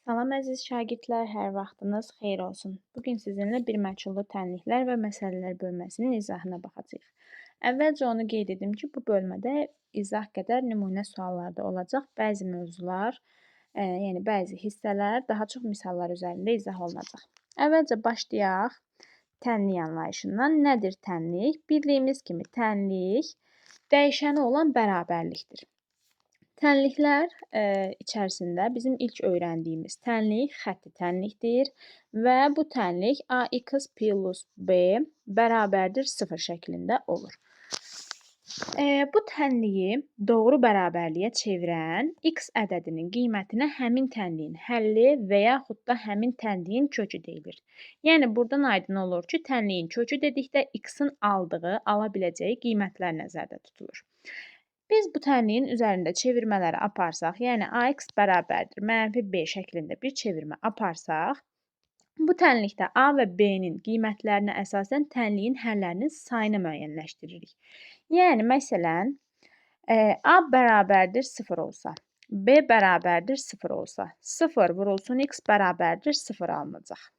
Salam əziz şagirdlər, hər vaxtınız xeyir olsun. Bugün sizinlə bir məchullu tənliklər və məsələlər bölməsinin izahına baxacağıq. Əvvəlcə onu qeyd edim ki, bu bölmədə izah qədər nümunə suallar da olacaq. Bəzi mövzular, yəni bəzi hissələr daha çox misallar üzərində izah olunacaq. Əvvəlcə başlayaq tənlik anlayışından. Nədir tənlik? Bildiyimiz kimi tənlik dəyişəni olan bərabərlikdir. Tənliklər içərisində bizim ilk öyrəndiyimiz tənlik xətti tənlikdir və bu tənlik ax plus b bərabərdir 0 şəklində olur. Bu tənliyi doğru bərabərliyə çevirən x ədədinin qiymətinə həmin tənliyin həlli və yaxud da həmin tənliyin kökü deyilir. Yəni, buradan aydın olur ki, tənliyin kökü dedikdə x-in aldığı, ala biləcəyi qiymətlər nəzərdə tutulur. Biz bu tənliyin üzərində çevirmələri aparsaq, yəni ax bərabərdir -b şəklində bir çevirmə aparsaq, bu tənlikdə a və b-nin qiymətlərinə əsasən tənliyin həllərinin sayını müəyyənləşdiririk. Yəni, məsələn, a bərabərdir 0 olsa, b bərabərdir 0 olsa, 0 vurulsun x bərabərdir 0 alınacaq.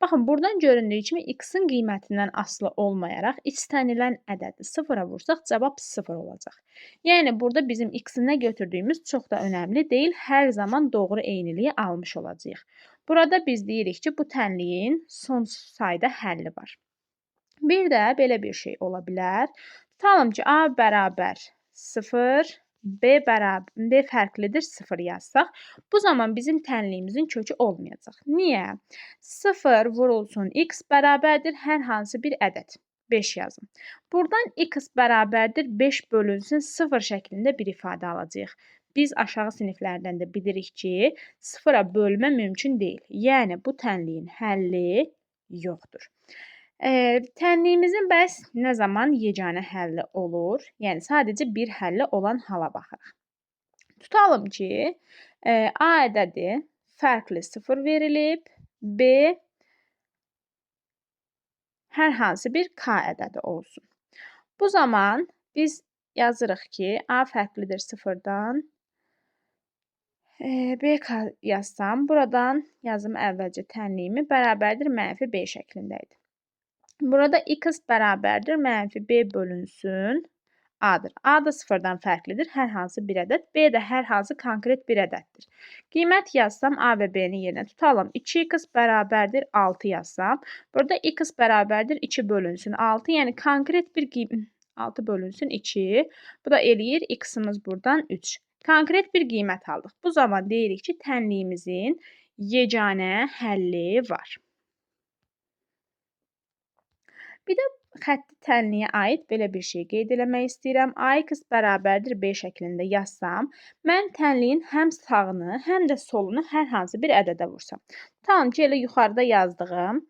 Baxın, buradan göründüyü kimi x-in qiymətindən asılı olmayaraq istənilən ədədi 0-a vursaq cavab 0 olacaq. Yəni, burada bizim x-i nə götürdüyümüz çox da önəmli deyil. Hər zaman doğru eyniliyi almış olacağıq. Burada biz deyirik ki, bu tənliyin sonsuz sayda həlli var. Bir də belə bir şey ola bilər. Tutalım ki, a bərabər 0, b fərqlidir 0 yazsaq, bu zaman bizim tənliyimizin kökü olmayacaq. Niyə? 0 vurulsun x bərabərdir hər hansı bir ədəd. 5 yazım. Buradan x bərabərdir 5 bölünsün 0 şəklində bir ifadə alacağıq. Biz aşağı siniflərdən də bilirik ki, 0-a bölmə mümkün deyil. Yəni, bu tənliyin həlli yoxdur. Tənliyimizin bəs nə zaman yeganə həlli olur? Yəni, sadəcə bir həlli olan hala baxırıq. Tutalım ki, a ədədi fərqli 0 verilib, b hər hansı bir k ədədi olsun. Bu zaman biz yazırıq ki, a fərqlidir 0-dan, b k yazsam, buradan yazım əvvəlcə tənliyimi bərabərdir -b şəklində idi. Burada x bərabərdir -b bölünsün a-dır. A da 0-dan fərqlidir, hər hansı bir ədəd. B də hər hansı konkret bir ədəddir. Qiymət yazsam, a və b-ni yerinə tutalım. 2x bərabərdir 6 yazsam, burada x bərabərdir 2 bölünsün 6, yəni konkret bir qiymət 6 bölünsün 2. Bu da eləyir x-imiz buradan 3. Konkret bir qiymət aldıq. Bu zaman deyirik ki, tənliyimizin yeganə həlli var. Bir də xətti tənliyə aid belə bir şey qeyd eləmək istəyirəm. Ax bərabərdir b şəklində yazsam, mən tənliyin həm sağını, həm də solunu hər hansı bir ədədə vursam. Tutalım ki, elə yuxarıda yazdığım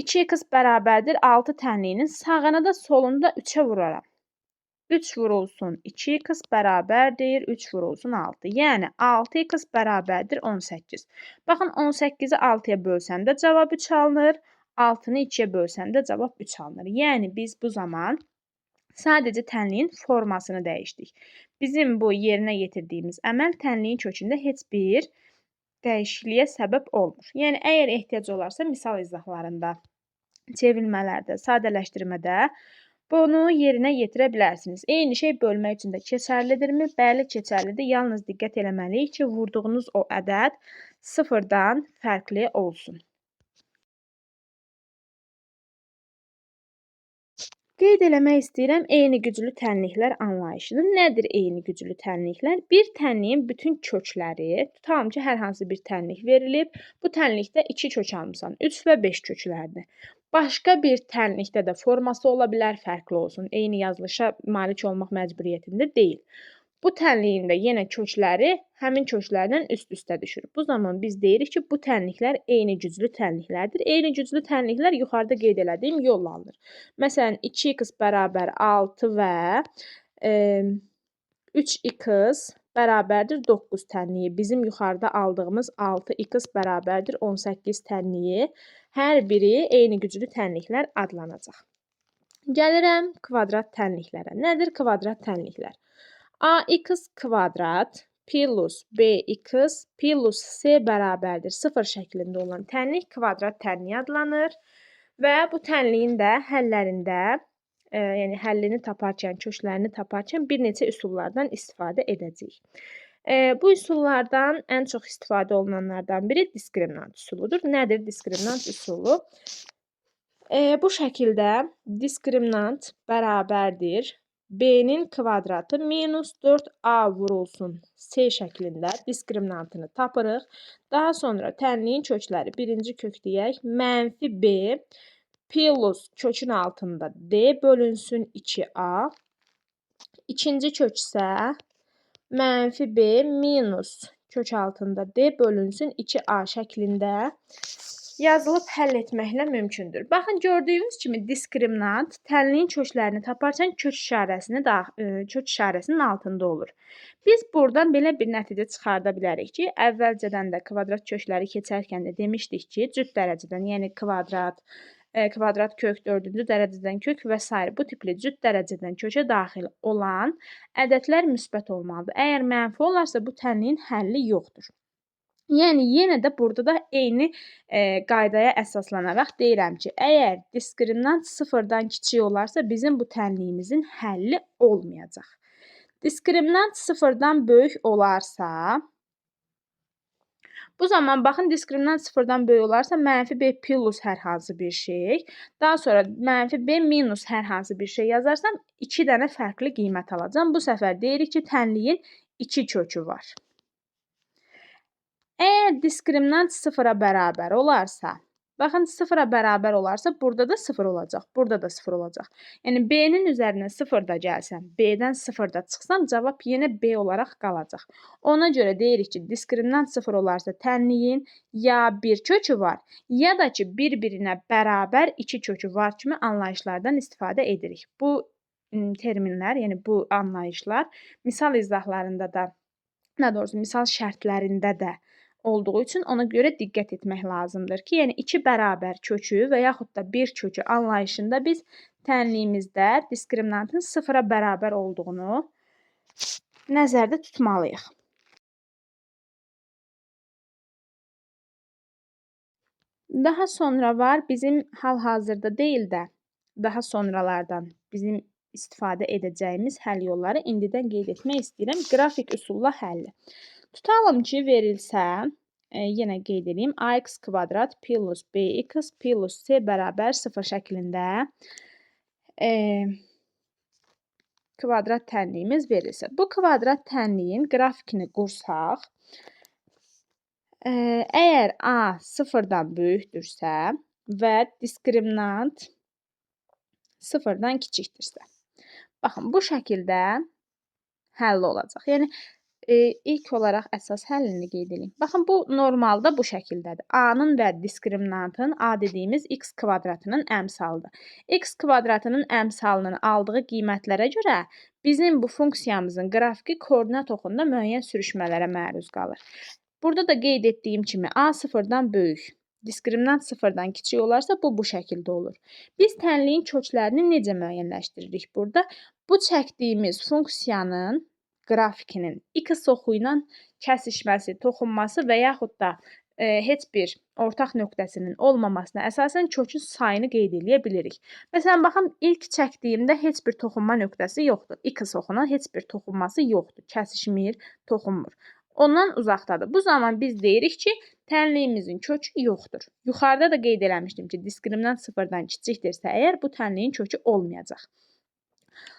2x bərabərdir 6 tənliyinin sağını da solunu da 3-ə vuraram. 3 vurulsun 2x bərabərdir 3 vurulsun 6. Yəni, 6x bərabərdir 18. Baxın, 18-i 6-ya bölsəm də cavab 3 alınır. 6-nı 2-yə bölsəm də cavab 3 alınır. Yəni, biz bu zaman sadəcə tənliyin formasını dəyişdik. Bizim bu yerinə yetirdiyimiz əməl tənliyin kökündə heç bir dəyişikliyə səbəb olmur. Yəni, əgər ehtiyac olarsa, misal izahlarında, çevrilmələrdə, sadələşdirmədə bunu yerinə yetirə bilərsiniz. Eyni şey bölmək üçün də keçərlidirmi? Bəli, keçərlidir. Yalnız diqqət eləməliyik ki, vurduğunuz o ədəd 0-dan fərqli olsun. Qeyd eləmək istəyirəm eyni güclü tənliklər anlayışını. Nədir eyni güclü tənliklər? Bir tənliyin bütün kökləri, tutalım ki, hər hansı bir tənlik verilib. Bu tənlikdə 2 kök almısan, 3 və 5 köklərdir. Başqa bir tənlikdə də forması ola bilər, fərqli olsun. Eyni yazılışa malik olmaq məcburiyyətində deyil. Bu tənliyin də yenə kökləri həmin köklərdən üst-üstə düşür. Bu zaman biz deyirik ki, bu tənliklər eyni güclü tənliklərdir. Eyni güclü tənliklər yuxarıda qeyd elədiyim yolla alınır. Məsələn, 2x bərabər 6 və 3x bərabərdir 9 tənliyi. Bizim yuxarıda aldığımız 6x bərabərdir 18 tənliyi. Hər biri eyni güclü tənliklər adlanacaq. Gəlirəm kvadrat tənliklərə. Nədir kvadrat tənliklər? ax kvadrat plus bx plus c bərabərdir 0 şəklində olan tənlik kvadrat tənliyi adlanır və bu tənliyin də həllərində, yəni həllini taparkən, köklərini taparkən bir neçə üsullardan istifadə edəcəyik. Bu üsullardan ən çox istifadə olunanlardan biri diskriminant üsuludur. Nədir diskriminant üsulu? Bu şəkildə diskriminant bərabərdir b-nin kvadratı minus 4a vurulsun c şəklində diskriminantını tapırıq. Daha sonra tənliyin kökləri birinci kök deyək, mənfi b plus kökün altında d bölünsün 2a. İkinci kök isə mənfi b minus kök altında d bölünsün 2a şəklində yazılıb həll etməklə mümkündür. Baxın, gördüyünüz kimi diskriminant tənliyin köklərini taparkən kök işarəsinin altında olur. Biz buradan belə bir nəticə çıxarda bilərik ki, əvvəlcədən də kvadrat kökləri keçərkən də demişdik ki, cüt dərəcədən, yəni kvadrat kök, dördüncü dərəcədən kök və s. bu tipli cüt dərəcədən kökə daxil olan ədədlər müsbət olmalıdır. Əgər mənfi olarsa, bu tənliyin həlli yoxdur. Yəni, yenə də burada da eyni qaydaya əsaslanaraq deyirəm ki, əgər diskriminant sıfırdan kiçik olarsa, bizim bu tənliyimizin həlli olmayacaq. Diskriminant sıfırdan böyük olarsa, bu zaman baxın, diskriminant sıfırdan böyük olarsa, mənfi b plus hər hansı bir şey, daha sonra mənfi b minus hər hansı bir şey yazarsam, 2 dənə fərqli qiymət alacam. Bu səfər deyirik ki, tənliyin 2 kökü var. Əgər diskriminant sıfıra bərabər olarsa, baxın, sıfıra bərabər olarsa, burada da 0 olacaq, burada da 0 olacaq. Yəni, b-nin üzərinə 0 da gəlsəm, b-dən 0 da çıxsam, cavab yenə b olaraq qalacaq. Ona görə deyirik ki, diskriminant 0 olarsa, tənliyin ya bir kökü var, ya da ki, bir-birinə bərabər 2 kökü var kimi anlayışlardan istifadə edirik. Bu terminlər, yəni bu anlayışlar misal izahlarında da, daha doğrusu misal şərtlərində də olduğu üçün ona görə diqqət etmək lazımdır ki, yəni 2 bərabər kökü və yaxud da 1 kökü anlayışında biz tənliyimizdə diskriminantın 0-a bərabər olduğunu nəzərdə tutmalıyıq. Daha sonra var bizim hal-hazırda deyil də, daha sonralardan bizim istifadə edəcəyimiz həll yolları indidən qeyd etmək istəyirəm. Qrafik üsulla həlli. Tutalım ki, verilsə, yenə qeyd edeyim, ax kvadrat plus bx plus c bərabər 0 şəklində kvadrat tənliyimiz verilsə. Bu kvadrat tənliyin qrafikini qursaq, əgər a 0-dan böyükdürsə və diskriminant 0-dan kiçikdirsə, baxın, bu şəkildə həll olacaq. Yəni, ilk olaraq əsas həllini qeyd edeyim. Baxın, bu normalda bu şəkildədir. A-nın və diskriminantın A dediyimiz x kvadratının əmsalıdır. X kvadratının əmsalının aldığı qiymətlərə görə bizim bu funksiyamızın qrafiki koordinat oxunda müəyyən sürüşmələrə məruz qalır. Burada da qeyd etdiyim kimi A 0-dan böyük, diskriminant 0-dan kiçik olarsa bu şəkildə olur. Biz tənliyin köklərini necə müəyyənləşdiririk burada? Bu çəkdiyimiz funksiyanın qrafikinin x oxu ilə kəsişməsi, toxunması və yaxud da heç bir ortaq nöqtəsinin olmamasına əsasən kökün sayını qeyd edə bilirik. Məsələn, baxın, ilk çəkdiyimdə heç bir toxunma nöqtəsi yoxdur. X oxuna heç bir toxunması yoxdur. Kəsişmir, toxunmur. Ondan uzaqdadır. Bu zaman biz deyirik ki, tənliyimizin kökü yoxdur. Yuxarıda da qeyd eləmişdim ki, diskriminant 0-dan kiçikdirsə əgər bu tənliyin kökü olmayacaq.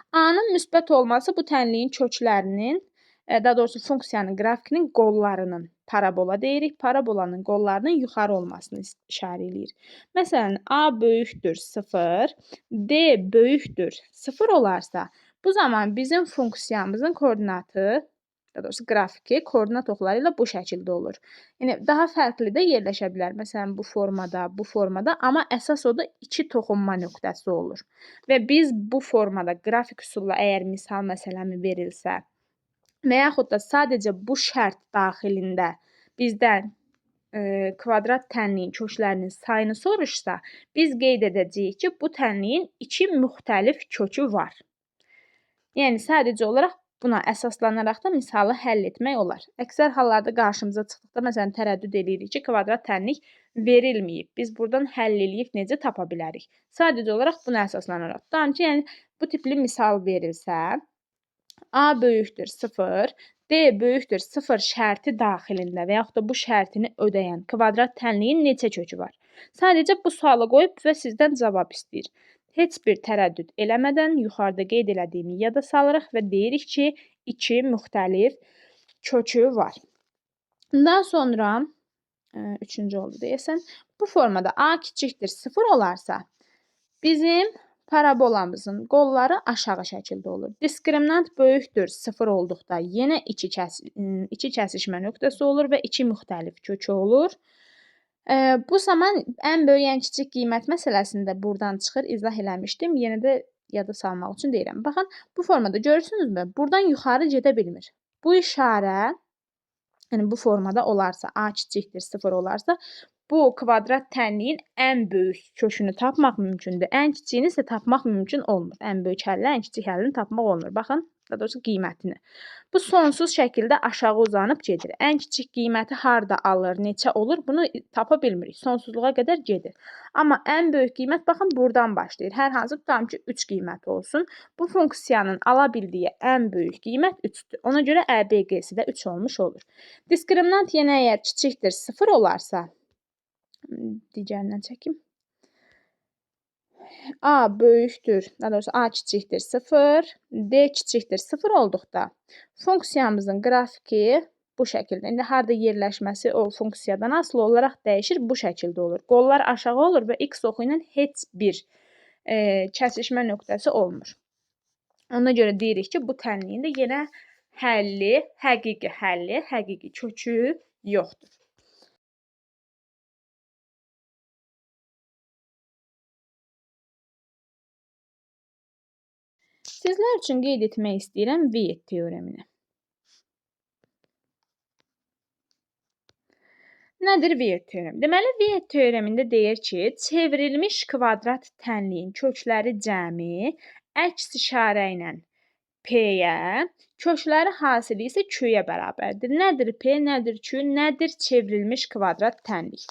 A-nın müsbət olması bu tənliyin köklərinin, daha doğrusu funksiyanın qrafikinin qollarının, parabola deyirik, parabolanın qollarının yuxarı olmasını işarə eləyir. Məsələn, A böyükdür 0, D böyükdür 0 olarsa, bu zaman bizim funksiyamızın koordinatı, daha doğrusu qrafiki koordinat oxları ilə bu şəkildə olur. Yəni, daha fərqli də yerləşə bilər. Məsələn, bu formada, amma əsas o da 2 toxunma nöqtəsi olur. Və biz bu formada qrafik üsulla əgər misal məsələmi verilsə və yaxud da sadəcə bu şərt daxilində bizdən kvadrat tənliyin köklərinin sayını soruşsa, biz qeyd edəcəyik ki, bu tənliyin 2 müxtəlif kökü var. Yəni, sadəcə olaraq Buna əsaslanaraq da misalı həll etmək olar. Əksər hallarda qarşımıza çıxdıqda, məsələn, tərəddüd edirik ki, kvadrat tənlik verilməyib. Biz buradan həll eləyib necə tapa bilərik? Sadəcə olaraq buna əsaslanaraq. Tutalım ki, yəni bu tipli misal verilsə, A böyükdür 0, D böyükdür 0 şərti daxilində və yaxud da bu şərtini ödəyən kvadrat tənliyin neçə kökü var? Sadəcə bu sualı qoyub və sizdən cavab istəyir. Heç bir tərəddüd eləmədən yuxarıda qeyd elədiyimi yada salırıq və deyirik ki, 2 müxtəlif kökü var. Daha sonra, üçüncü oldu deyəsən, bu formada A kiçikdir 0 olarsa, bizim parabolamızın qolları aşağı şəkildə olur. Diskriminant böyükdür 0 olduqda yenə iki kəsişmə nöqtəsi olur və 2 müxtəlif kökü olur. Bu zaman ən böyük, ən kiçik qiymət məsələsində buradan çıxır, izah eləmişdim. Yenə də yada salmaq üçün deyirəm. Baxın, bu formada görürsünüzmü? Buradan yuxarı gedə bilmir. Bu işarə, yəni bu formada olarsa, A kiçikdir 0 olarsa, bu kvadrat tənliyin ən böyük kökünü tapmaq mümkündür. Ən kiçiyini isə tapmaq mümkün olmur. Ən böyük həllə, ən kiçik həllini tapmaq olmur. Baxın, daha doğrusu qiymətini. Bu sonsuz şəkildə aşağı uzanıb gedir. Ən kiçik qiyməti harda alır, neçə olur, bunu tapa bilmirik. Sonsuzluğa qədər gedir. Amma ən böyük qiymət, baxın, buradan başlayır. Hər hansı tutalım ki, 3 qiyməti olsun. Bu funksiyanın ala bildiyi ən böyük qiymət 3-dür. Ona görə ƏBQ-si də 3 olmuş olur. Diskriminant yenə əgər kiçikdir 0 olarsa, digərindən çəkim. A böyükdür, daha doğrusu A kiçikdir 0, D kiçikdir 0 olduqda funksiyamızın qrafiki bu şəkildə. İndi harda yerləşməsi o funksiyadan asılı olaraq dəyişir, bu şəkildə olur. Qollar aşağı olur və x oxu ilə heç bir kəsişmə nöqtəsi olmur. Ona görə deyirik ki, bu tənliyin də yenə həlli, həqiqi kökü yoxdur. Sizlər üçün qeyd etmək istəyirəm Weyt teoremini. Nədir Weyt teoremi? Deməli, Weyt teoremində deyir ki, çevrilmiş kvadrat tənliyin kökləri cəmi əks işarə ilə P-yə, kökləri hasili isə Q-yə bərabərdir. Nədir P, nədir Q, nədir çevrilmiş kvadrat tənlik?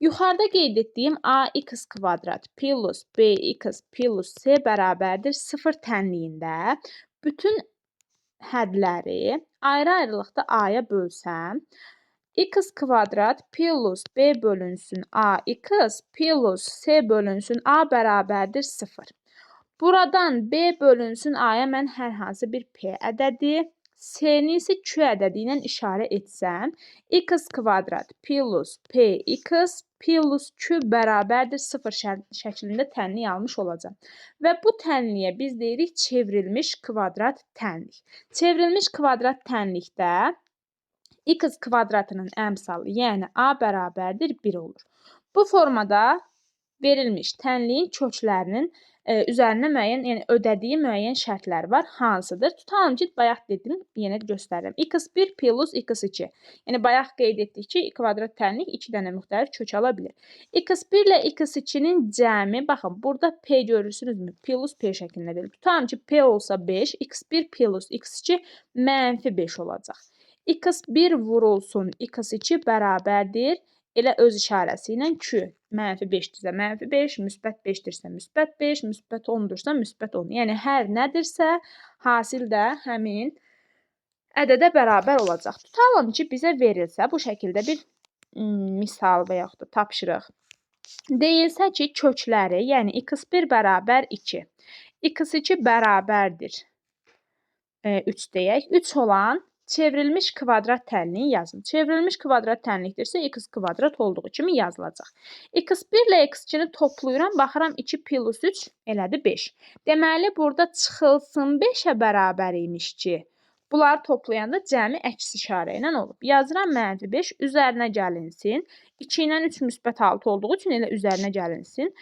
Yuxarıda qeyd etdiyim ax kvadrat plus bx plus c bərabərdir 0 tənliyində bütün hədləri ayrı-ayrılıqda a-ya bölsəm, x kvadrat plus b bölünsün ax plus c bölünsün a bərabərdir 0. Buradan b bölünsün a-ya mən hər hansı bir p ədədi, c-ni isə q ədədi ilə işarə etsəm, x kvadrat plus px plus q bərabərdir 0 şəklində tənlik almış olacaq. Və bu tənliyə biz deyirik çevrilmiş kvadrat tənlik. Çevrilmiş kvadrat tənlikdə x kvadratının əmsalı, yəni a bərabərdir 1 olur. Bu formada verilmiş tənliyin köklərinin üzərinə müəyyən, yəni ödədiyi müəyyən şərtlər var. Hansıdır? Tutalım ki, bayaq dedim, yenə göstərirəm. x1 plus x2. Yəni bayaq qeyd etdik ki, kvadrat tənlik 2 dənə müxtəlif kök ala bilir. x1 ilə x2-nin cəmi, baxın, burada p görürsünüzmü? Plus p şəklində verilir. Tutalım ki, p olsa 5, x1 plus x2 mənfi 5 olacaq. x1 vurulsun x2 bərabərdir. Elə öz işarəsi ilə q. Mənfi 5-dirsə mənfi 5, müsbət 5-dirsə müsbət 5, müsbət 10-dursa müsbət 10. Yəni, hər nədirsə, hasil də həmin ədədə bərabər olacaq. Tutalım ki, bizə verilsə, bu şəkildə bir misal və yaxud da tapşırıq. Deyilsə ki, kökləri, yəni x1 bərabər 2, x2 bərabərdir 3 deyək. 3 olan çevrilmiş kvadrat tənliyi yazın. Çevrilmiş kvadrat tənlikdirsə x kvadrat olduğu kimi yazılacaq. x1 ilə x2-ni toplayıram, baxıram 2 plus 3 elədi 5. Deməli, burada çıxılsın 5-ə bərabər imiş ki, bunları toplayanda cəmi əks işarə ilə olub. Yazıram mənfi 5, üzərinə gəlinsin. 2 ilə 3 müsbət 6 olduğu üçün elə üzərinə gəlinsin.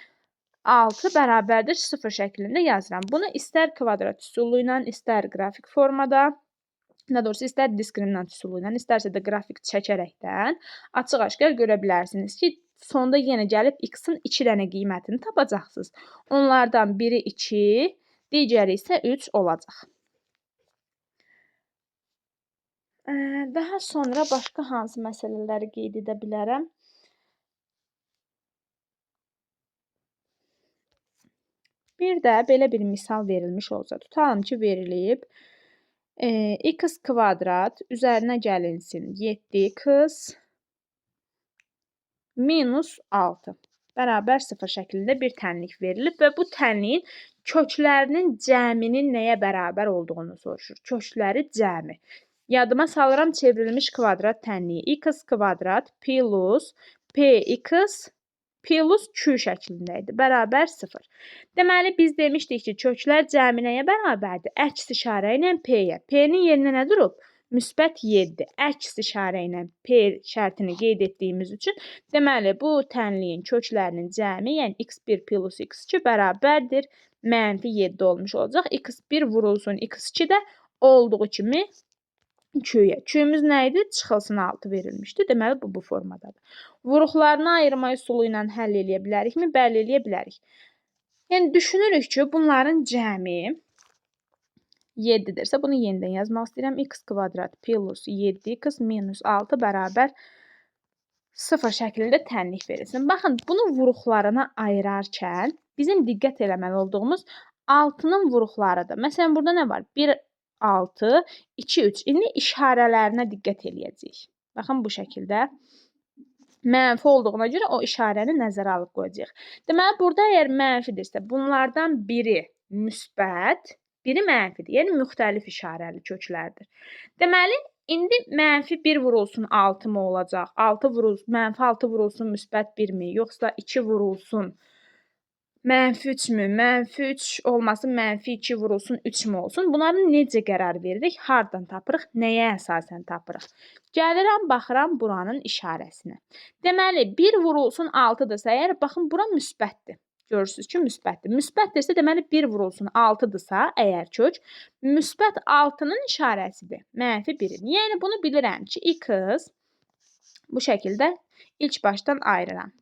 6 bərabərdir 0 şəklində yazıram. Bunu istər kvadrat üsulu ilə, istər qrafik formada, daha doğrusu istər diskriminant üsulu ilə, istərsə də qrafik çəkərəkdən açıq-aşkar görə bilərsiniz ki, sonda yenə gəlib x-in 2 dənə qiymətini tapacaqsınız. Onlardan biri 2, digəri isə 3 olacaq. Daha sonra başqa hansı məsələləri qeyd edə bilərəm? Bir də belə bir misal verilmiş olsa, tutalım ki, verilib x kvadrat üzərinə gəlinsin 7x minus 6 bərabər 0 şəklində bir tənlik verilib və bu tənliyin köklərinin cəminin nəyə bərabər olduğunu soruşur. Kökləri cəmi. Yadıma salıram çevrilmiş kvadrat tənliyi x kvadrat plus px plus q şəklində idi. Bərabər 0. Deməli, biz demişdik ki, köklər cəmi nəyə bərabərdir? Əks işarə ilə p-yə. P-nin yerinə nə durub? Müsbət 7. Əks işarə ilə p şərtini qeyd etdiyimiz üçün, deməli, bu tənliyin köklərinin cəmi, yəni x1 plus x2 bərabərdir. Mənfi 7 olmuş olacaq. x1 vurulsun x2 də olduğu kimi Q-yə. Q-miz nə idi? Çıxılsın 6 verilmişdi. Deməli, bu formadadır. Vuruqlarını ayırma üsulu ilə həll eləyə bilərikmi? Bəli, eləyə bilərik. Yəni, düşünürük ki, bunların cəmi 7-dirsə, bunu yenidən yazmaq istəyirəm. X kvadrat plus 7x minus 6 bərabər 0 şəklində tənlik verilsin. Baxın, bunu vuruqlarına ayırarkən bizim diqqət eləməli olduğumuz 6-nın vuruqlarıdır. Məsələn, burada nə var? 1, 6, 2, 3. İndi işarələrinə diqqət eləyəcəyik. Baxın, bu şəkildə. Mənfi olduğuna görə o işarəni nəzərə alıb qoyacaq. Deməli, burada əgər mənfidirsə, bunlardan biri müsbət, biri mənfidir. Yəni, müxtəlif işarəli köklərdir. Deməli, indi mənfi 1 vurulsun 6 mı olacaq? Mənfi 6 vurulsun müsbət 1 mi? Yoxsa 2 vurulsun mənfi 3 mü? Mənfi 3 olmasın, mənfi 2 vurulsun 3 mü olsun? Bunları necə qərar veririk? Hardan tapırıq? Nəyə əsasən tapırıq? Gəlirəm, baxıram buranın işarəsinə. Deməli, 1 vurulsun 6-dırsa, əgər baxın, bura müsbətdir. Görürsünüz ki, müsbətdir. Müsbətdirsə, deməli, 1 vurulsun 6-dırsa, əgər kök, müsbət 6-nın işarəsidir. Mənfi 1-in. Yəni, bunu bilirəm ki, x bu şəkildə ilk başdan ayırıram.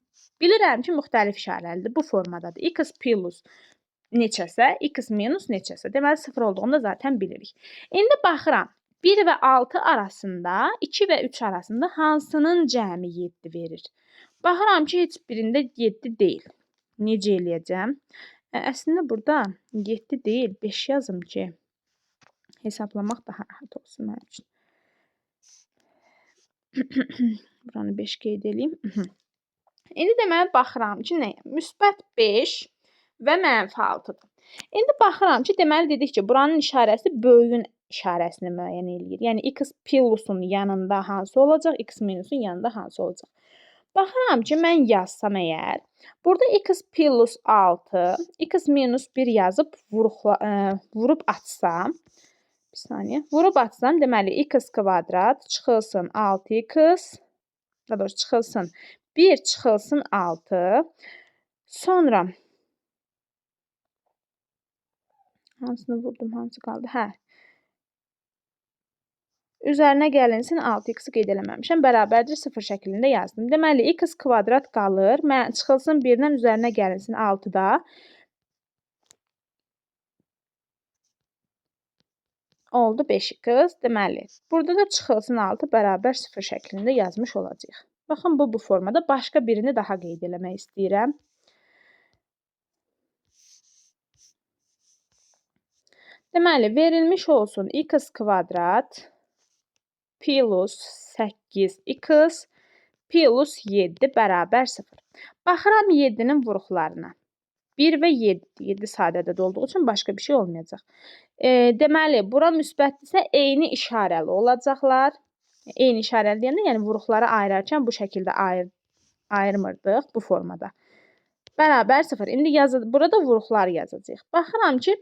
Bilirəm ki, müxtəlif işarəlidir. Bu formadadır. X plus neçəsə, x minus neçəsə. Deməli, 0 olduğunu da zaten bilirik. İndi baxıram. 1 və 6 arasında, 2 və 3 arasında hansının cəmi 7 verir? Baxıram ki, heç birində 7 deyil. Necə eləyəcəm? Əslində, burada 7 deyil, 5 yazım ki, hesablamaq daha rahat olsun mənim üçün. Buranı 5 qeyd edeyim. İndi deməli, baxıram ki, nəyə? Müsbət 5 və mənfi 6-dır. İndi baxıram ki, deməli, dedik ki, buranın işarəsi böyüyün işarəsini müəyyən eləyir. Yəni, x plusun yanında hansı olacaq, x minusun yanında hansı olacaq. Baxıram ki, mən yazsam əgər, burada x plus 6, x minus 1 yazıb vurub açsam, bir saniyə, vurub açsam, deməli, x kvadrat çıxılsın 6x, daha doğrusu çıxılsın 1 çıxılsın 6. Sonra hansını vurdum, hansı qaldı? Hə. Üzərinə gəlinsin 6x-i qeyd eləməmişəm. Bərabərdir 0 şəklində yazdım. Deməli, x kvadrat qalır. Çıxılsın 1-dən üzərinə gəlinsin 6-da. Oldu 5x. Deməli, burada da çıxılsın 6 bərabər 0 şəklində yazmış olacaq. Baxın, bu formada. Başqa birini daha qeyd eləmək istəyirəm. Deməli, verilmiş olsun x kvadrat plus 8x plus 7 bərabər 0. Baxıram 7-nin vuruqlarına. 1 və 7. 7 sadədə olduğu üçün başqa bir şey olmayacaq. Deməli, bura müsbətdirsə eyni işarəli olacaqlar. Eyni işarəli deyəndə, yəni vuruqları ayırarkən bu şəkildə ayırmırdıq bu formada. Bərabər 0. İndi burada vuruqlar yazacağıq. Baxıram ki,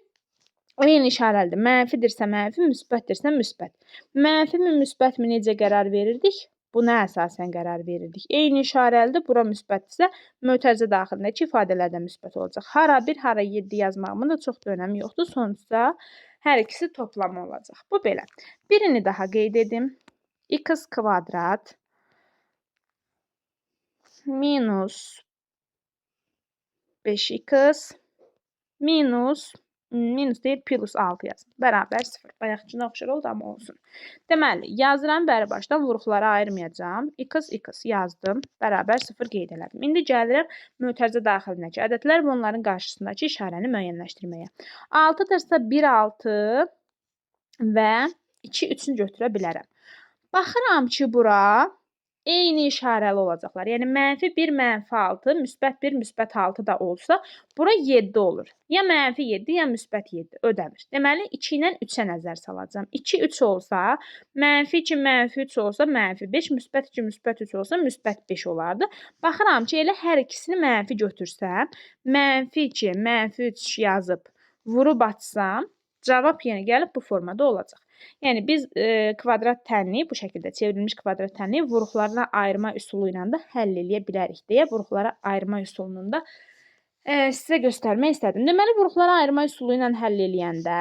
eyni işarəlidir. Mənfidirsə mənfi, müsbətdirsə müsbət. Mənfi mi, müsbət mi necə qərar verirdik? Buna əsasən qərar verirdik. Eyni işarəlidir. Bura müsbətdirsə, mötərizə daxilindəki ifadələr də müsbət olacaq. Hara 1, hara 7 yazmağımın da çox da önəmi yoxdur. Sonuçda hər ikisi toplama olacaq. Bu belə. Birini daha qeyd edim. X kvadrat minus 5x minus minus deyil, plus 6 yazın. Bərabər 0. Bayaqçına oxşar oldu, amma olsun. Deməli, yazıram bəri başdan, vuruqlara ayırmayacağım. X yazdım, bərabər 0 qeyd elədim. İndi gəlirəm mötərizə daxilindəki ədədlər və onların qarşısındakı işarəni müəyyənləşdirməyə. 6-dırsa 1, 6 və 2, 3-ünü götürə bilərəm. Baxıram ki, bura eyni işarəli olacaqlar. Yəni, -1, -6, -1, -6 da olsa, bura 7 olur. Ya -7, ya -7 ödəmir. Deməli, 2 ilə 3-ə nəzər salacağam. 2, 3 olsa, -2, -3 olsa, -5, -2, -3 olsa, -5 olardı. Baxıram ki, elə hər ikisini mənfi götürsəm, -2, -3 yazıb, vurub açsam, cavab yenə gəlib bu formada olacaq. Yəni, biz kvadrat tənliyi bu şəkildə çevrilmiş kvadrat tənliyi vuruqlarına ayırma üsulu ilə də həll edə bilərik deyə vuruqlara ayırma üsulunu da sizə göstərmək istədim. Deməli, vuruqlara ayırma üsulu ilə həll eləyəndə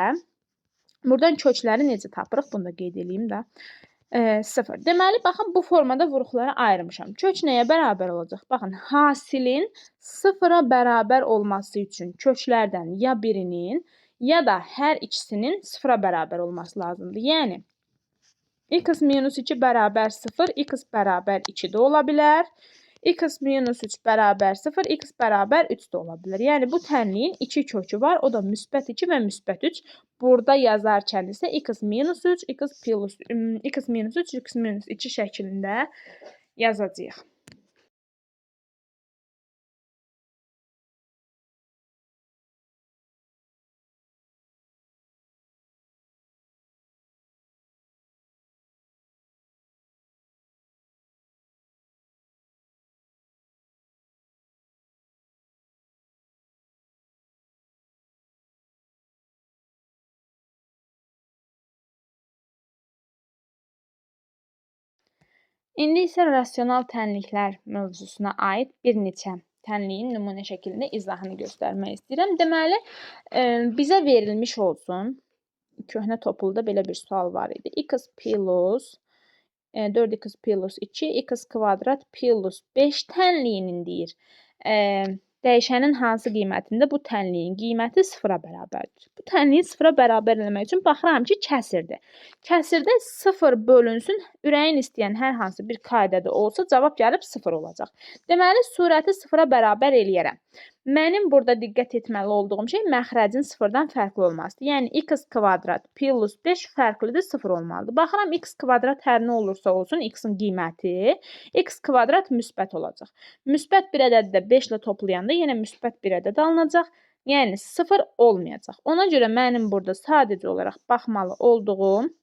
buradan kökləri necə tapırıq? Bunu da qeyd edeyim də. 0. Deməli, baxın, bu formada vuruqlara ayırmışam. Kök nəyə bərabər olacaq? Baxın, hasilin 0-a bərabər olması üçün köklərdən ya birinin, ya da hər ikisinin 0-a bərabər olması lazımdır. Yəni, x minus 2 bərabər 0, x bərabər 2 də ola bilər. X minus 3 bərabər 0, x bərabər 3 də ola bilər. Yəni, bu tənliyin 2 kökü var. O da müsbət 2 və müsbət 3. Burada yazarkən isə x minus 3, x minus 2 şəklində yazacağıq. İndi isə rasional tənliklər mövzusuna aid bir neçə tənliyin nümunə şəklində izahını göstərmək istəyirəm. Deməli, bizə verilmiş olsun, köhnə topulda belə bir sual var idi. X plus 4x plus 2, x kvadrat plus 5 tənliyinin deyir. Dəyişənin hansı qiymətində bu tənliyin qiyməti 0-a bərabərdir. Bu tənliyi 0-a bərabər eləmək üçün baxıram ki, kəsirdir. Kəsirdə 0 bölünsün, ürəyin istəyən hər hansı bir qaydada olsa, cavab gəlib 0 olacaq. Deməli, surəti 0-a bərabər eləyərəm. Mənim burada diqqət etməli olduğum şey məxrəcin 0-dan fərqli olmasıdır. Yəni, x kvadrat plus 5 fərqlidir, 0 olmalıdır. Baxıram, x kvadrat hər nə olursa olsun, x-in qiyməti x kvadrat müsbət olacaq. Müsbət bir ədədi də 5 ilə toplayanda yenə müsbət bir ədəd alınacaq. Yəni, 0 olmayacaq. Ona görə mənim burada sadəcə olaraq baxmalı olduğum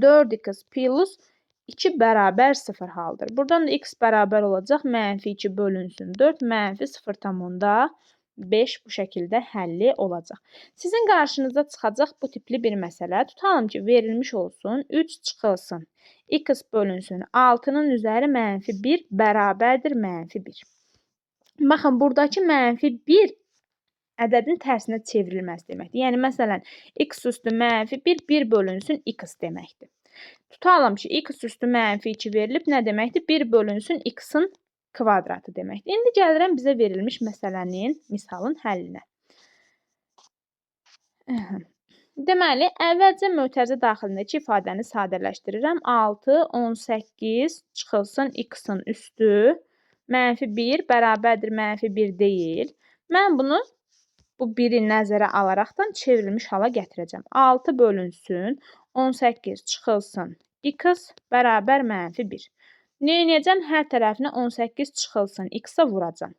4x plus 2 bərabər 0 haldır. Buradan da x bərabər olacaq. -2 bölünsün 4, -0,5 bu şəkildə həlli olacaq. Sizin qarşınıza çıxacaq bu tipli bir məsələ. Tutalım ki, verilmiş olsun. 3 çıxılsın. X bölünsün 6-nın üzəri -1 bərabərdir -1. Baxın, buradakı -1 ədədin tərsinə çevrilməsi deməkdir. Yəni, məsələn, x üstü -1, 1 bölünsün x deməkdir. Tutalım ki, x üstü -2 verilib nə deməkdir? 1 bölünsün x-in kvadratı deməkdir. İndi gəlirəm bizə verilmiş məsələnin, misalın həllinə. Deməli, əvvəlcə mötərizə daxilindəki ifadəni sadələşdirirəm. 6, 18 çıxılsın x-in üstü -1 bərabərdir -1 deyil. Mən bunu bu biri nəzərə alaraqdan çevrilmiş hala gətirəcəm. 6 bölünsün 18 çıxılsın x bərabər -1. Nə edəcəm? Hər tərəfinə 18 çıxılsın x-a vuracam.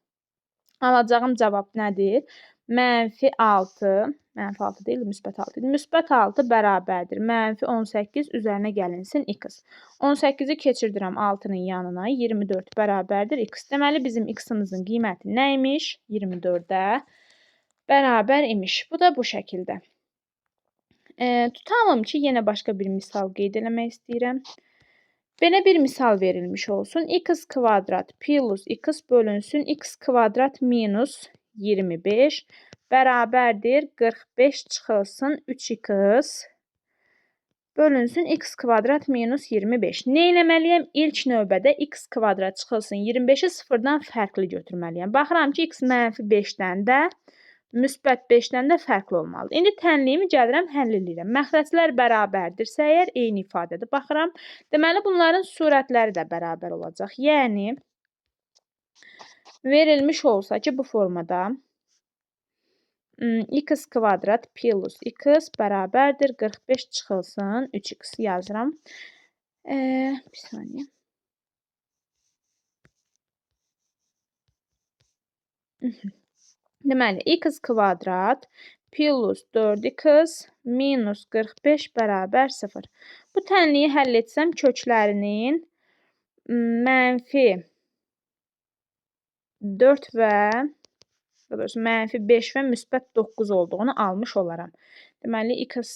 Alacağım cavab nədir? -6, -6 deyil, müsbət 6 idi. Müsbət 6 bərabərdir. -18 üzərinə gəlinsin x. 18-i keçirdirəm 6-nın yanına. 24 bərabərdir x. Deməli, bizim x-imizin qiyməti nə imiş? 24-ə bərabər imiş. Bu da bu şəkildə. Tutalım ki, yenə başqa bir misal qeyd eləmək istəyirəm. Belə bir misal verilmiş olsun. X kvadrat plus x bölünsün x kvadrat minus 25 bərabərdir 45 çıxılsın 3x bölünsün x kvadrat minus 25. Nə eləməliyəm? İlk növbədə x kvadrat çıxılsın 25-i 0-dan fərqli götürməliyəm. Baxıram ki, x -5-dən də müsbət 5-dən də fərqli olmalıdır. İndi tənliyimi gəlirəm, həll edirəm. Məxrəclər bərabərdirsə, əgər eyni ifadədir. Baxıram, deməli bunların surətləri də bərabər olacaq. Yəni, verilmiş olsa ki, bu formada x kvadrat plus x bərabərdir 45 çıxılsın 3x yazıram. Bir saniyə. Deməli, x kvadrat plus 4x minus 45 bərabər 0. Bu tənliyi həll etsəm, köklərinin mənfi 4 və mənfi 5 və müsbət 9 olduğunu almış olaram. Deməli, x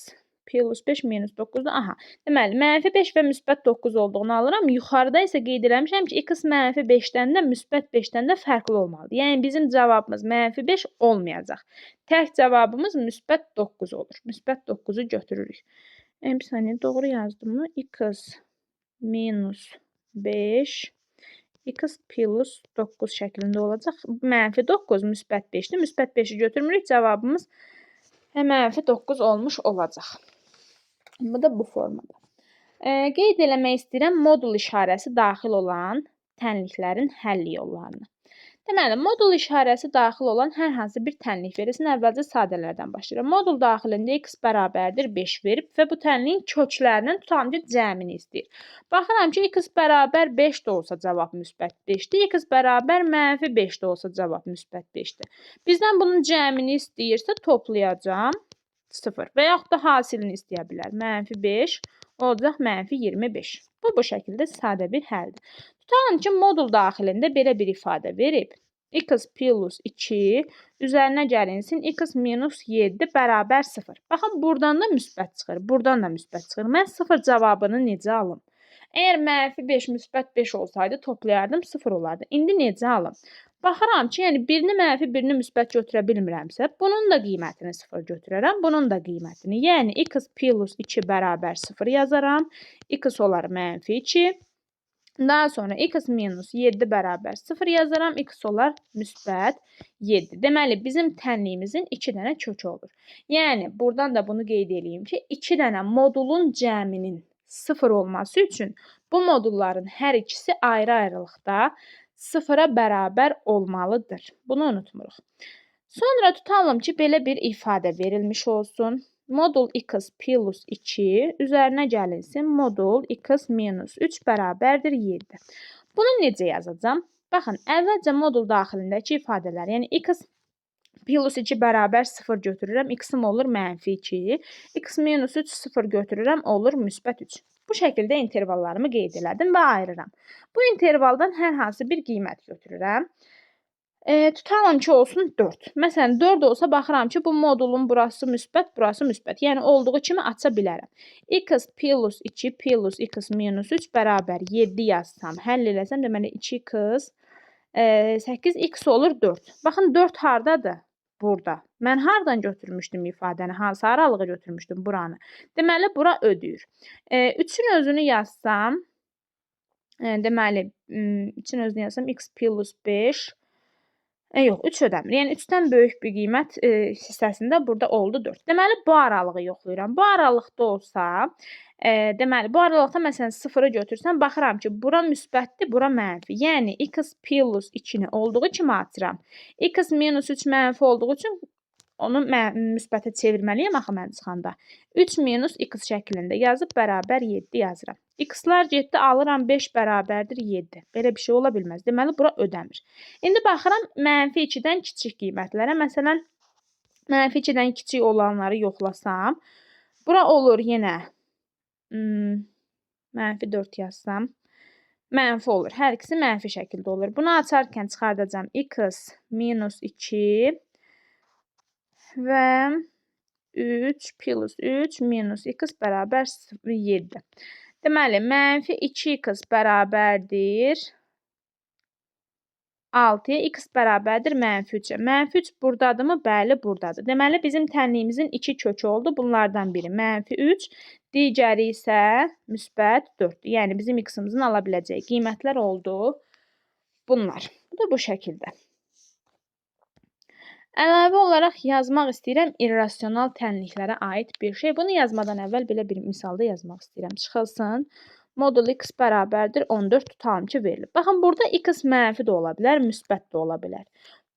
plus 5 minus 9-da, aha. Deməli, mənfi 5 və müsbət 9 olduğunu alıram. Yuxarıda isə qeyd eləmişəm ki, x mənfi 5-dən də, müsbət 5-dən də fərqli olmalıdır. Yəni, bizim cavabımız mənfi 5 olmayacaq. Tək cavabımız müsbət 9 olur. Müsbət 9-u götürürük. Bir saniyə, doğru yazdım mı? X minus 5, x plus 9 şəklində olacaq. Mənfi 9, müsbət 5-dir. Müsbət 5-i götürmürük. Cavabımız mənfi 9 olmuş olacaq. Bu da bu formada. Qeyd eləmək istəyirəm modul işarəsi daxil olan tənliklərin həll yollarını. Deməli, modul işarəsi daxil olan hər hansı bir tənlik verilsin, əvvəlcə sadələrdən başlayırıq. Modul daxilində x bərabərdir 5 verib və bu tənliyin köklərinin tutalım ki, cəmini istəyir. Baxıram ki, x bərabər 5 də olsa cavab müsbət 5-dir, x bərabər mənfi 5 də olsa cavab müsbət 5-dir. Bizdən bunun cəmini istəyirsə toplayacam 0 və yaxud da hasilini istəyə bilər. Mənfi 5 olacaq mənfi 25. Bu şəkildə sadə bir həldir. Tutalım ki, modul daxilində belə bir ifadə verib. X plus 2 üzərinə gəlinsin x minus 7 bərabər 0. Baxın, buradan da müsbət çıxır, buradan da müsbət çıxır. Mən 0 cavabını necə alım? Əgər mənfi 5 müsbət 5 olsaydı toplayardım 0 olardı. İndi necə alım? Baxıram ki, yəni birini mənfi, birini müsbət götürə bilmirəmsə, bunun da qiymətini 0 götürərəm, bunun da qiymətini. Yəni, x plus 2 bərabər 0 yazaram, x olar mənfi 2. Daha sonra x minus 7 bərabər 0 yazaram, x olar müsbət 7. Deməli, bizim tənliyimizin 2 dənə kökü olur. Yəni, buradan da bunu qeyd edeyim ki, 2 dənə modulun cəminin 0 olması üçün bu modulların hər ikisi ayrı-ayrılıqda 0-a bərabər olmalıdır. Bunu unutmuruq. Sonra tutalım ki, belə bir ifadə verilmiş olsun. Modul x plus 2 üzərinə gəlinsin modul x minus 3 bərabərdir 7. Bunu necə yazacam? Baxın, əvvəlcə modul daxilindəki ifadələr, yəni x plus 2 bərabər 0 götürürəm, x-im olur mənfi 2, x minus 3 0 götürürəm, olur müsbət 3. Bu şəkildə intervallarımı qeyd elədim və ayırıram. Bu intervaldan hər hansı bir qiymət götürürəm. Tutalım ki, olsun 4. Məsələn, 4 olsa baxıram ki, bu modulun burası müsbət, burası müsbət. Yəni, olduğu kimi aça bilərəm. X plus 2 plus x minus 3 bərabər 7 yazsam, həll eləsəm, deməli 2x 8x olur 4. Baxın, 4 hardadır? Burada. Mən hardan götürmüşdüm ifadəni? Hansı aralığı götürmüşdüm? Buranı. Deməli, bura ödəyir. 3-ün özünü yazsam, deməli, 3-ün özünü yazsam, x plus 5 yox, 3 ödəmir. Yəni, 3-dən böyük bir qiymət hissəsində burada oldu 4. Deməli, bu aralığı yoxlayıram. Bu aralıqda olsa, deməli, bu aralıqda məsələn 0-ı götürsəm, baxıram ki, bura müsbətdir, bura mənfi. Yəni, x plus 2-ni olduğu kimi atıram. X minus 3 mənfi olduğu üçün onu müsbətə çevirməliyəm axı mən çıxanda. 3 minus x şəklində yazıb bərabər 7 yazıram. X-lar getdi, alıram 5 bərabərdir 7. Belə bir şey ola bilməz. Deməli, bura ödəmir. İndi baxıram mənfi 2-dən kiçik qiymətlərə. Məsələn, mənfi 2-dən kiçik olanları yoxlasam, bura olur yenə mənfi 4 yazsam, mənfi olur. Hər ikisi mənfi şəkildə olur. Bunu açarkən çıxardacam x minus 2 və 3 plus 3 minus x bərabər 7. Deməli, mənfi 2x bərabərdir 6-ya, x bərabərdir mənfi 3-ə. Mənfi 3 buradadırmı? Bəli, buradadır. Deməli, bizim tənliyimizin 2 kökü oldu. Bunlardan biri mənfi 3, digəri isə müsbət 4-dür. Yəni, bizim x-imizin ala biləcəyi qiymətlər oldu bunlar. Bu da bu şəkildə. Əlavə olaraq yazmaq istəyirəm irrasional tənliklərə aid bir şey. Bunu yazmadan əvvəl belə bir misalda yazmaq istəyirəm. Çıxılsın. Modul x bərabərdir 14 tutalım ki, verilib. Baxın, burada x mənfi də ola bilər, müsbət də ola bilər.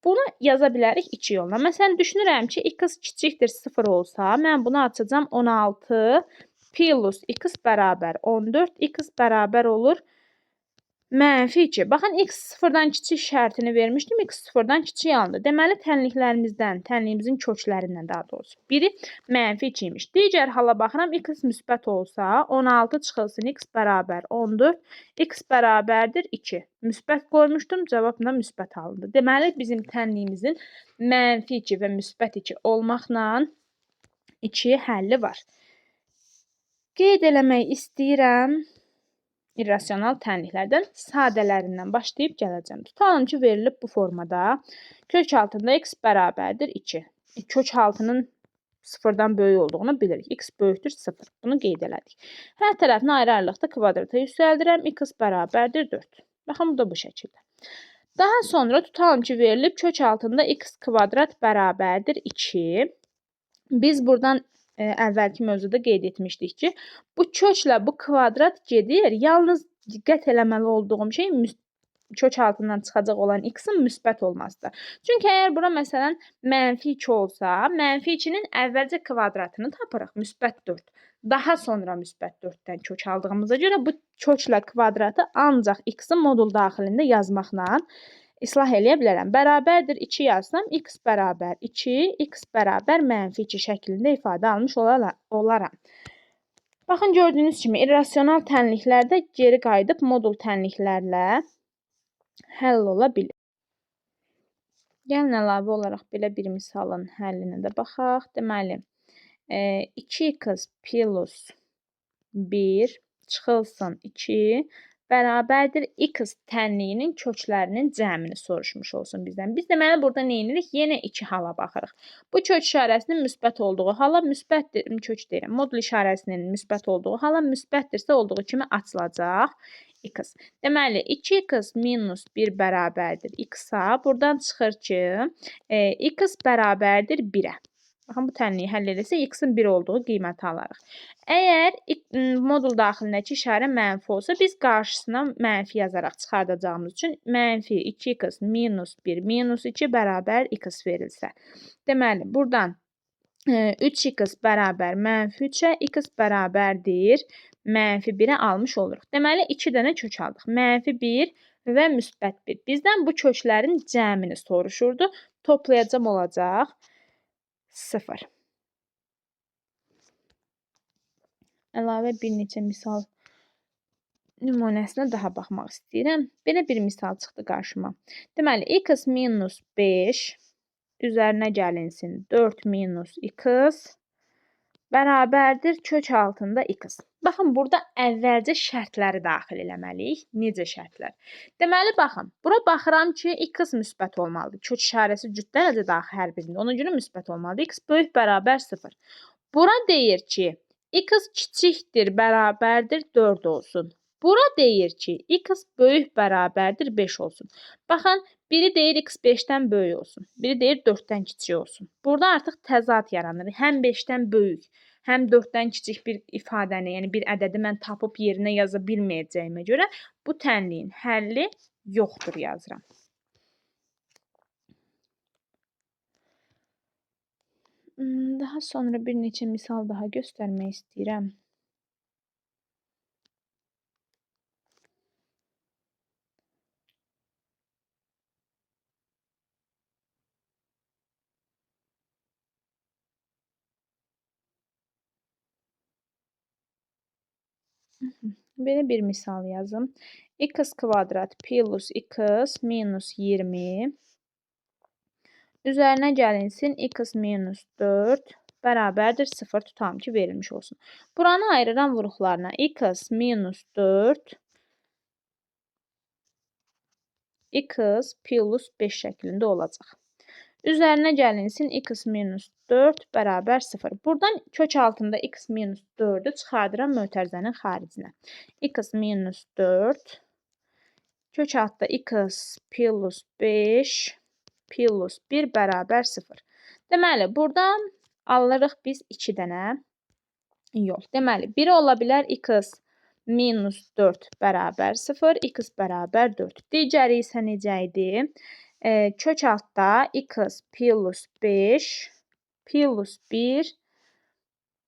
Bunu yaza bilərik iki yolla. Məsələn, düşünürəm ki, x kiçikdir 0 olsa, mən bunu açacağam 16 plus x bərabər 14, x bərabər olur mənfi 2. Baxın, x 0-dan kiçik şərtini vermişdim, x 0-dan kiçik alındı. Deməli, tənliklərimizdən, tənliyimizin köklərindən daha doğrusu, biri mənfi 2 imiş. Digər hala baxıram, x müsbət olsa, 16 çıxılsın, x bərabər 14, x bərabərdir 2. Müsbət qoymuşdum, cavab da müsbət alındı. Deməli, bizim tənliyimizin mənfi 2 və müsbət 2 olmaqla 2 həlli var. Qeyd eləmək istəyirəm. İrrasional tənliklərdən sadələrindən başlayıb gələcəm. Tutalım ki, verilib bu formada. Kök altında x bərabərdir 2. Kök altının 0-dan böyük olduğunu bilirik. X böyükdür 0. Bunu qeyd elədik. Hər tərəfini ayrı-ayrılıqda kvadrata yüksəldirəm. X bərabərdir 4. Baxın, bu da bu şəkildə. Daha sonra tutalım ki, verilib kök altında x kvadrat bərabərdir 2. Biz buradan əvvəlki mövzuda qeyd etmişdik ki, bu köklə bu kvadrat gedir. Yalnız diqqət eləməli olduğum şey kök altından çıxacaq olan x-in müsbət olmasıdır. Çünki əgər bura məsələn mənfi 2 olsa, mənfi 2-nin əvvəlcə kvadratını tapırıq, müsbət 4. Daha sonra müsbət 4-dən kök aldığımıza görə bu köklə kvadratı ancaq x-in modul daxilində yazmaqla İslah eləyə bilərəm. Bərabərdir 2 yazsam, x bərabər 2, x bərabər mənfi 2 şəklində ifadə almış olaram. Baxın, gördüyünüz kimi, irrasional tənliklərdə geri qayıdıb modul tənliklərlə həll ola bilir. Gəlin əlavə olaraq belə bir misalın həllinə də baxaq. Deməli, 2x plus 1 çıxılsın 2 bərabərdir x tənliyinin köklərinin cəmini soruşmuş olsun bizdən. Biz deməli burada nə edirik? Yenə 2 hala baxırıq. Bu kök işarəsinin müsbət olduğu hala müsbətdir, kök deyirəm. Modul işarəsinin müsbət olduğu hala müsbətdirsə olduğu kimi açılacaq x. Deməli 2x minus 1 bərabərdir x-a. Buradan çıxır ki, x bərabərdir 1-ə. Baxın, bu tənliyi həll edilsə, x-in 1 olduğu qiyməti alarıq. Əgər modul daxilindəki işarə mənfi olsa, biz qarşısına mənfi yazaraq çıxardacağımız üçün mənfi 2x minus 1 minus 2 bərabər x verilsə. Deməli, buradan 3x bərabər mənfi 3-ə, x bərabərdir mənfi 1-ə almış oluruq. Deməli, 2 dənə kök aldıq. Mənfi 1 və müsbət 1. Bizdən bu köklərin cəmini soruşurdu. Toplayacam olacaq 0. Əlavə bir neçə misal nümunəsinə daha baxmaq istəyirəm. Belə bir misal çıxdı qarşıma. Deməli, x minus 5 üzərinə gəlinsin 4 minus x bərabərdir kök altında x. Baxın, burada əvvəlcə şərtləri daxil eləməliyik. Necə şərtlər? Deməli, baxın, bura baxıram ki, x müsbət olmalıdır. Kök işarəsi cüt dərəcə daxil hər birində. Ona görə müsbət olmalıdır. X böyük bərabər 0. Bura deyir ki, x kiçikdir, bərabərdir 4 olsun. Bura deyir ki, x böyük bərabərdir 5 olsun. Baxın, biri deyir x 5-dən böyük olsun. Biri deyir 4-dən kiçik olsun. Burada artıq təzad yaranır. Həm 5-dən böyük, həm 4-dən kiçik bir ifadəni, yəni bir ədədi mən tapıb yerinə yaza bilməyəcəyimə görə bu tənliyin həlli yoxdur yazıram. Daha sonra bir neçə misal daha göstərmək istəyirəm. Belə bir misal yazım. X kvadrat plus x minus 20 üzərinə gəlinsin x minus 4 bərabərdir 0 tutalım ki, verilmiş olsun. Buranı ayırıram vuruqlarına. X minus 4 x plus 5 şəklində olacaq. Üzərinə gəlinsin x minus 4 bərabər 0. Buradan kök altında x minus 4-ü çıxardıram mötərizənin xaricinə. X minus 4 kök altında x plus 5 plus 1 bərabər 0. Deməli, buradan alırıq biz 2 dənə yol. Deməli, biri ola bilər x minus 4 bərabər 0, x bərabər 4. Digəri isə necə idi? Kök altda x plus 5 plus 1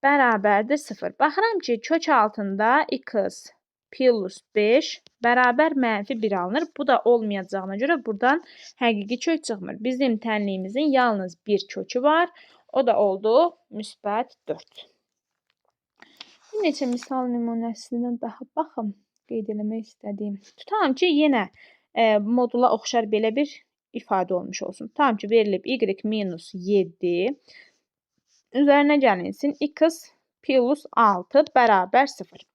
bərabərdir 0. Baxıram ki, kök altında x plus 5 bərabər mənfi 1 alınır. Bu da olmayacağına görə buradan həqiqi kök çıxmır. Bizim tənliyimizin yalnız bir kökü var. O da oldu müsbət 4. Bir neçə misal nümunəsindən daha baxım. Qeyd eləmək istədiyim. Tutalım ki, yenə modula oxşar belə bir ifadə olmuş olsun. Tutalım ki, verilib y minus 7 üzərinə gəlinsin x plus 6 bərabər 0.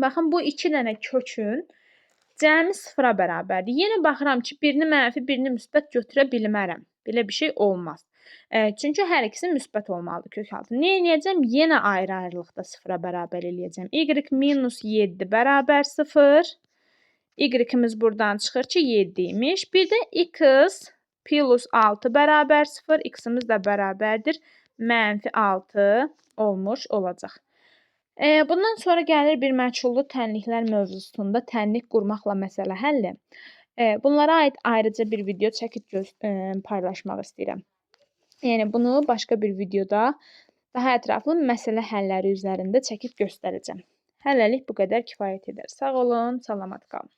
Baxın, bu 2 dənə kökün cəmi 0-a bərabərdir. Yenə baxıram ki, birini mənfi, birini müsbət götürə bilmərəm. Belə bir şey olmaz. Çünki hər ikisi müsbət olmalıdır kök altı. Nə edəcəm? Yenə ayrı-ayrılıqda 0-a bərabər eləyəcəm. Y minus 7 bərabər 0. Y-imiz buradan çıxır ki, 7 imiş. Bir də x plus 6 bərabər 0. X-imiz də bərabərdir. Mənfi 6 olmuş olacaq. Bundan sonra gəlir bir məchullu tənliklər mövzusunda tənlik qurmaqla məsələ həlli. Bunlara aid ayrıca bir video çəkib paylaşmaq istəyirəm. Yəni bunu başqa bir videoda daha ətraflı məsələ həlləri üzərində çəkib göstərəcəm. Hələlik bu qədər kifayət edər. Sağ olun, salamat qalın.